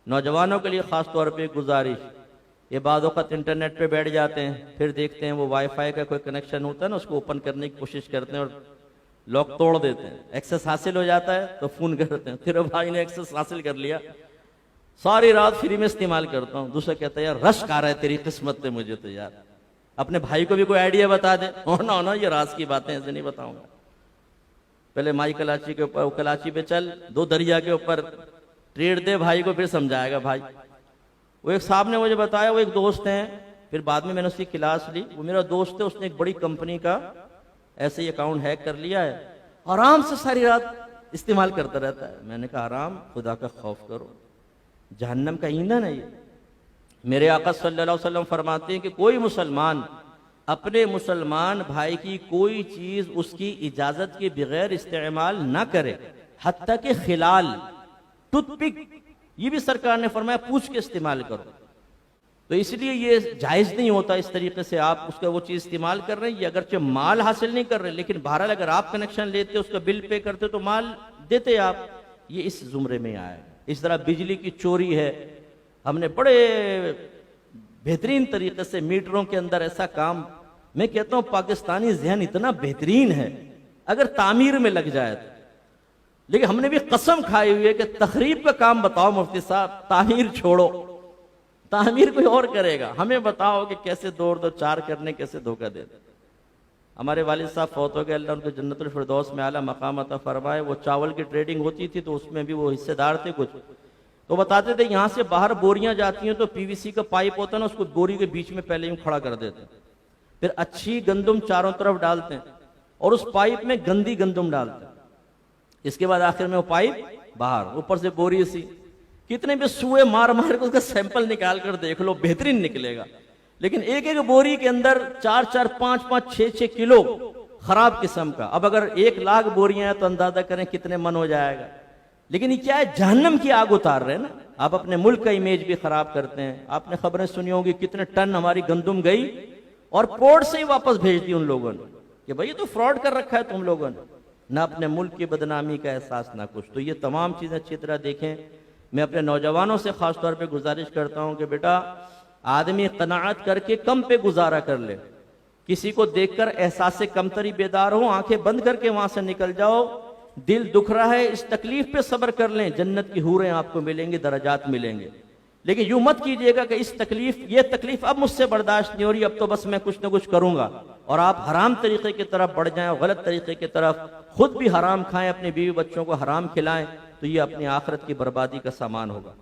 नौजवानों के लिए ख़ास तौर पे गुजारिश, ये बाद वक़्त इंटरनेट पे बैठ जाते हैं, फिर देखते हैं वो वाईफाई का कोई कनेक्शन होता है ना, उसको ओपन करने की कोशिश करते हैं और लॉक तोड़ देते हैं। एक्सेस हासिल हो जाता है तो फ़ोन करते हैं, तेरे भाई ने एक्सेस हासिल कर लिया, सारी रात फ्री में इस्तेमाल करता हूँ। दूसरा कहता है यार रश्क आ रहा है तेरी किस्मत पे, मुझे तो यार अपने भाई को भी कोई आइडिया बता दे। ना ये राज की बातें ऐसे नहीं बताऊंगा, पहले माई कलाची के ऊपर, कलाची पे चल, दो दरिया के ऊपर ट्रेड दे भाई को, फिर समझाएगा भाई। वो एक साहब ने मुझे बताया, वो एक दोस्त हैं, फिर बाद में मैंने उसकी क्लास ली, वो मेरा दोस्त है, उसने एक बड़ी कंपनी का ऐसे ही अकाउंट हैक कर लिया है, आराम से सारी रात इस्तेमाल करता रहता है। मैंने कहा आराम, खुदा का खौफ करो, जहन्नम का ईंधन है ये। मेरे आका सल्लल्लाहु अलैहि वसल्लम फरमाते हैं कि कोई मुसलमान अपने मुसलमान भाई की कोई चीज उसकी इजाजत के बगैर इस्तेमाल ना करे, हत्ता के खिलाल, टूथपिक, ये भी सरकार ने फरमाया पूछ के इस्तेमाल करो। तो इसलिए ये जायज नहीं होता इस तरीके से आप उसका वो चीज इस्तेमाल कर रहे हैं। ये अगरचे माल हासिल नहीं कर रहे, लेकिन बहरहाल अगर आप कनेक्शन लेते, उसका बिल पे करते तो माल देते आप, ये इस जुमरे में आएगा। इस तरह बिजली की चोरी है, हमने बड़े बेहतरीन तरीके से मीटरों के अंदर ऐसा काम, मैं कहता हूं पाकिस्तानी जहन इतना बेहतरीन है, अगर तामीर में लग जाए तो। लेकिन हमने भी कसम खाई हुई है कि तखरीब का काम बताओ मुफ्ती साहब, तामीर छोड़ो, तामीर कोई और करेगा, हमें बताओ कि कैसे दो चार करने, कैसे धोखा दे। हमारे वालिद साहब फौत हो गए, अल्लाह उनको जन्नतुल फिरदौस में आला मकाम अता फरमाए। वो चावल की ट्रेडिंग होती थी तो उसमें भी वो हिस्सेदार थे कुछ, तो बताते थे यहाँ से बाहर बोरियां जाती हैं तो पीवीसी का पाइप होता है ना, उसको बोरी के बीच में पहले यूं खड़ा कर देते हैं, फिर अच्छी गंदुम चारों तरफ डालते हैं और उस पाइप में गंदी गंदुम डालते हैं। इसके बाद आखिर में वो पाइप बाहर, ऊपर से बोरी सी, कितने भी सुए मार मार के उसका सैंपल निकाल कर देख लो, बेहतरीन निकलेगा। लेकिन एक एक बोरी के अंदर 4-4, 5-5, 6-6 किलो खराब किस्म का। अब अगर 1 लाख बोरियां हैं तो अंदाजा करें कितने मन हो जाएगा। लेकिन ये क्या है, जहन्नम की आग उतार रहे हैं ना। आप अपने मुल्क का इमेज भी खराब करते हैं। आपने खबरें सुनी होंगी कितने टन हमारी गंदुम गई और पोर्ट से ही वापस भेज दी उन लोगों ने कि भाई ये तो फ्रॉड कर रखा है तुम लोगों ने, ना अपने मुल्क की बदनामी का एहसास ना कुछ। तो ये तमाम चीजें अच्छी तरह देखें। मैं अपने नौजवानों से खास तौर पे गुजारिश करता हूं कि बेटा आदमी कनाअत करके कम पे गुजारा कर ले, किसी को देखकर एहसास कमतरी बेदार हो, आंखें बंद करके वहां से निकल जाओ। दिल दुख रहा है, इस तकलीफ पे सब्र कर लें, जन्नत की हूरें आपको मिलेंगी, दर्जात मिलेंगे। लेकिन यूं मत कीजिएगा कि इस तकलीफ, ये तकलीफ अब मुझसे बर्दाश्त नहीं हो रही, अब तो बस मैं कुछ ना कुछ करूंगा, और आप हराम तरीके की तरफ बढ़ जाएं और गलत तरीके की तरफ, खुद भी हराम खाएं, अपने बीवी बच्चों को हराम खिलाएं, तो ये अपनी आखिरत की बर्बादी का सामान होगा।